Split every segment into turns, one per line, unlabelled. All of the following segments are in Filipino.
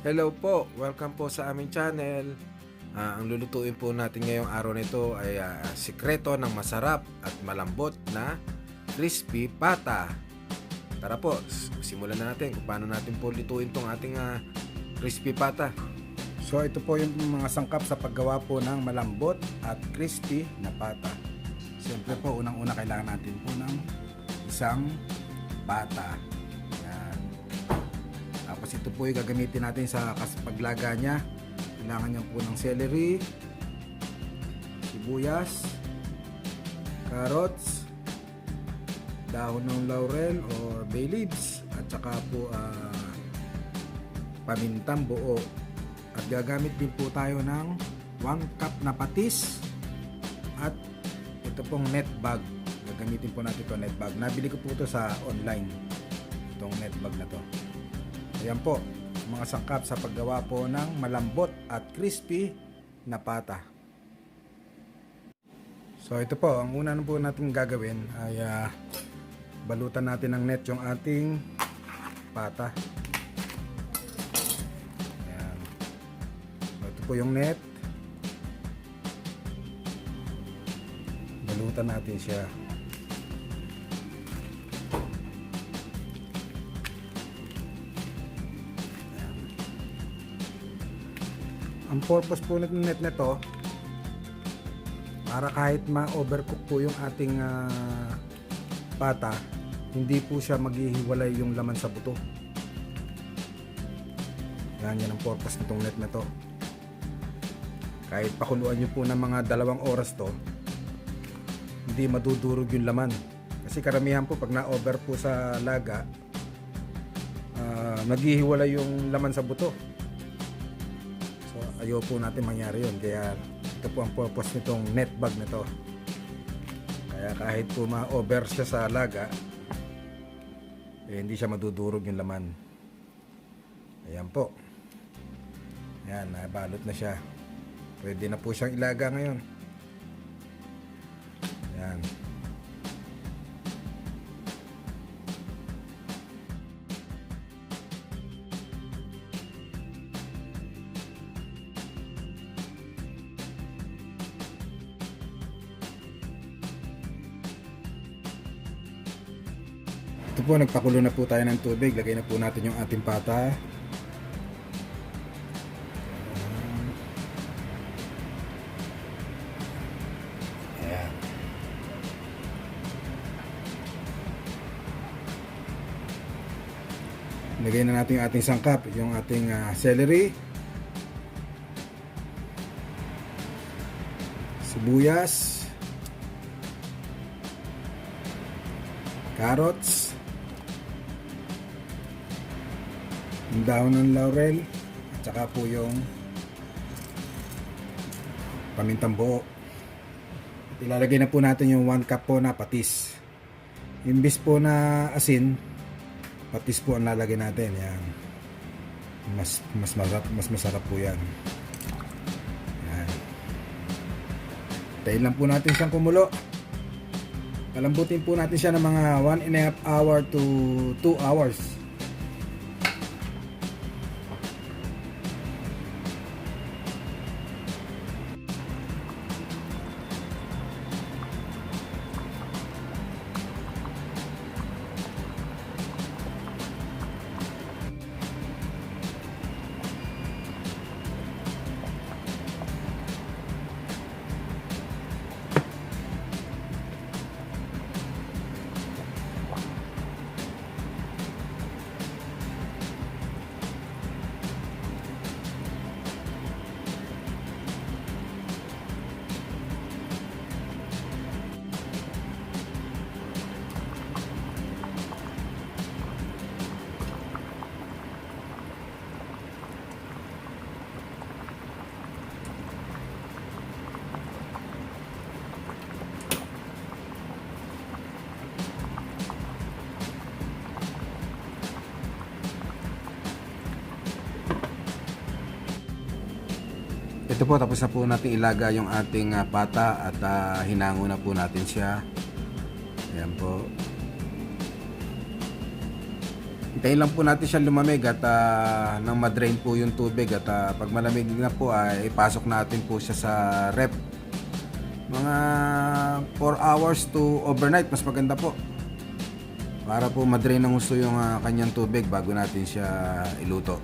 Hello po, welcome po sa aming channel. Ang lulutuin po natin ngayong araw nito ay sikreto ng masarap at malambot na crispy pata. Tara po, simulan na natin kung paano natin po lutuin tong ating crispy pata.
So ito po yung mga sangkap sa paggawa po ng malambot at crispy na pata. Siyempre po, unang-una kailangan natin po ng isang pata. Yan. Tapos ito po yung gagamitin natin sa paglaga niya. Kailangan niya po ng celery, sibuyas, carrots, dahon ng laurel or bay leaves, at saka po pamintang buo. At gagamit din po tayo ng 1 cup na patis at ito pong net bag. Gagamitin po natin ito net bag. Nabili ko po ito sa online, itong net bag na to. Ayan po, mga sangkap sa paggawa po ng malambot at crispy na pata. So ito po, ang una po natin gagawin ay balutan natin ng net yung ating pata. Po yung net, balutan natin siya. Ayan. Ang purpose po ng net nito para kahit ma-overcook po yung ating pata, hindi po siya maghihiwalay yung laman sa buto. Yan ang purpose nitong net na to. Kahit pakuluan nyo po ng mga 2 oras to, hindi madudurog yung laman. Kasi karamihan po pag na-over po sa laga, naghihiwalay yung laman sa buto. So ayaw po natin mangyari yun. Kaya ito po ang purpose nitong net bag na to. Kaya kahit po ma-over siya sa laga, hindi siya madudurog yung laman. Ayan po. Ayan, nabalot na siya. Pwede na po siyang ilaga ngayon. Ayan. Ito po, nagpakulo na po tayo ng tubig. Lagay na po natin yung ating pata. Lagay na natin yung ating sangkap, yung ating celery, sibuyas, carrots, yung dahon ng laurel, at saka po yung pamintang buo. Ilalagay na po natin yung 1 cup po na patis. Imbis po na asin, patis po ang lalagay natin. Yan. Mas masarap po yan. Yan. Tayin lang po natin siyang kumulo. Palambutin po natin siya ng mga 1.5 hour to 2 hours. Ito po, tapos na po natin ilaga yung ating pata at hinango na po natin siya. Ayan po.
Hintayin lang po natin siya lumamig at nang madrain po yung tubig at pag malamig na po ay ipasok natin po siya sa rep. Mga 4 hours to overnight, mas maganda po. Para po madrain ng gusto yung kanyang tubig bago natin siya iluto.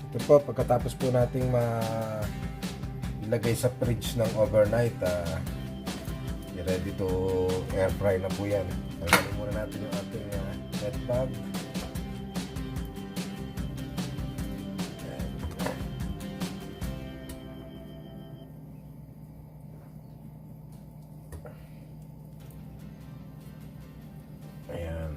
Ito po, pagkatapos po nating ilagay sa fridge ng overnight, ready to air fry na po yan. Tanggalin muna natin yung ating net bag. Ayan.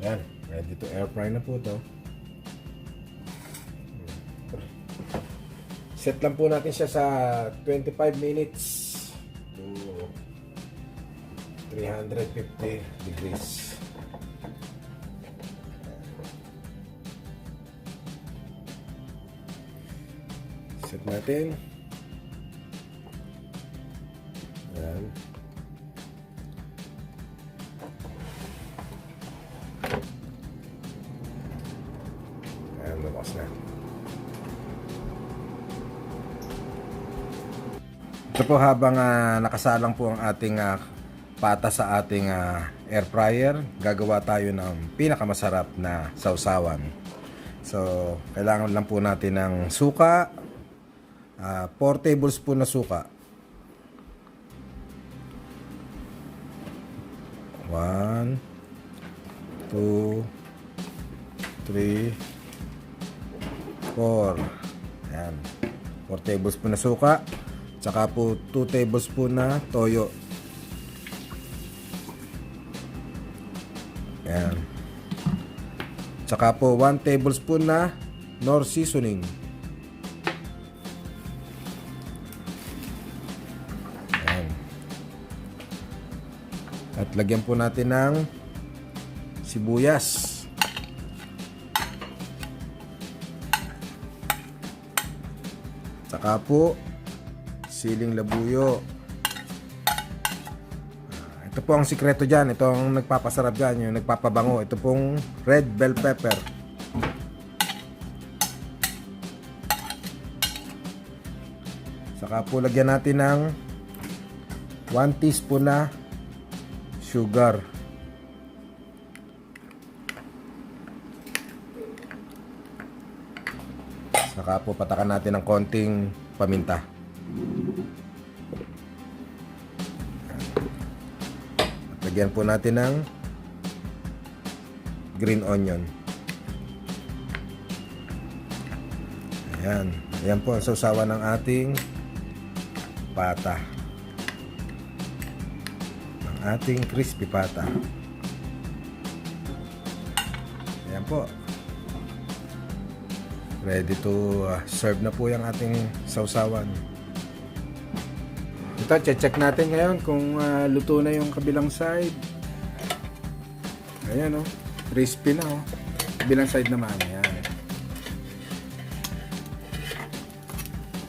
Yan, ready to air fry na po to. Set lang po natin siya sa 25 minutes to 350 degrees. Set natin. Yan. Ayan, lumakas na. Ito po habang nakasalang po ang ating pata sa ating air fryer, gagawa tayo ng pinakamasarap na sausawan. So, kailangan lang po natin ng suka, 4 tablespoon na suka. 1, 2, 3, 4. Ayan. 4 tablespoon na suka. Tsaka po 2 tablespoon na toyo. Ayan. Tsaka po 1 tablespoon na Knorr seasoning. Ayan. At lagyan po natin ng sibuyas. Tsaka po siling labuyo. Ito po ang sikreto dyan. Ito ang nagpapasarap dyan, yung nagpapabango. Ito pong red bell pepper. Saka po lagyan natin ng 1 teaspoon na sugar. Saka po patakan natin ng konting paminta. At lagyan po natin ng green onion. Ayan. Ayan po ang sausawan ng ating pata. Ng ating crispy pata. Ayan po. Ready to serve na po yung ating sausawan. Ito, check natin ngayon kung luto na yung kabilang side. Ayan o, crispy na o. Kabilang side naman, ayan.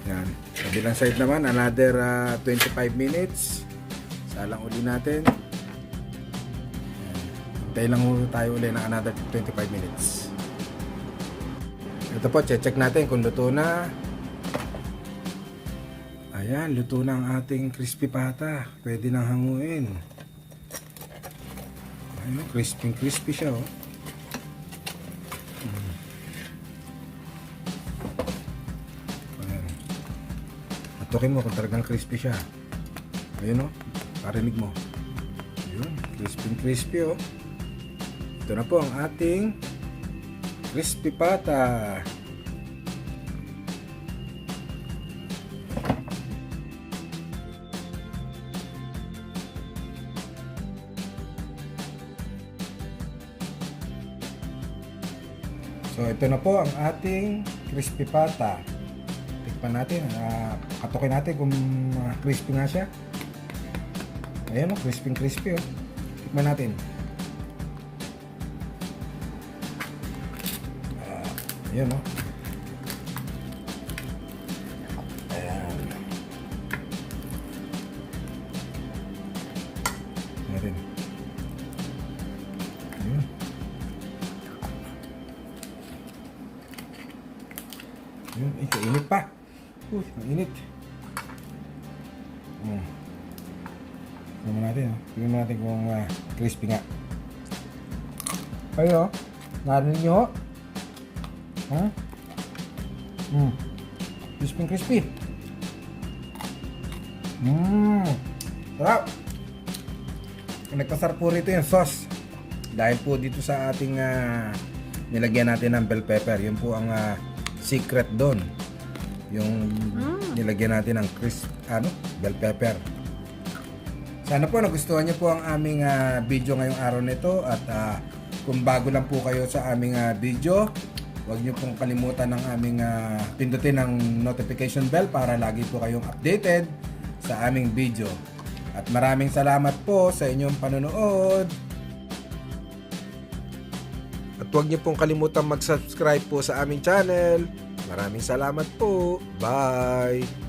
Ayan, kabilang side naman, another 25 minutes. Salang uli natin. Tayo lang tayo uli ng another 25 minutes. Ito po, check natin kung luto na. Ayan, luto na ang ating crispy pata. Pwede nang hanguin. Ayan, crispy siya oh. Ayan. Patukin mo kung talagang crispy siya. Ayun oh, parinig mo. Ayun, crispy oh. Ito na po ang ating crispy pata. So ito na po ang ating crispy pata. Tikpan natin, katukin natin kung crispy nga siya. Ayan o, crispy oh. Tikman natin.
Yun, no? Ayan. Ayan. Yun. Yun, kainit pa. Uy, ang init. Tingnan natin, oh. Tingnan natin kung crispy nga. Ayo, narinig nyo? Ha? Crispy. Sarap. Nagpasarap po rito yung sauce. Dahil po dito sa ating nilagyan natin ng bell pepper. Yun po ang secret doon. Yung nilagyan natin ng bell pepper. Sana po nagustuhan niyo po ang aming video ngayong araw nito at kung bago lang po kayo sa aming video, huwag niyo pong kalimutan ng aming pindutin ng notification bell para lagi po kayong updated sa aming video. At maraming salamat po sa inyong panonood.
At huwag niyo pong kalimutan mag-subscribe po sa aming channel. Maraming salamat po. Bye!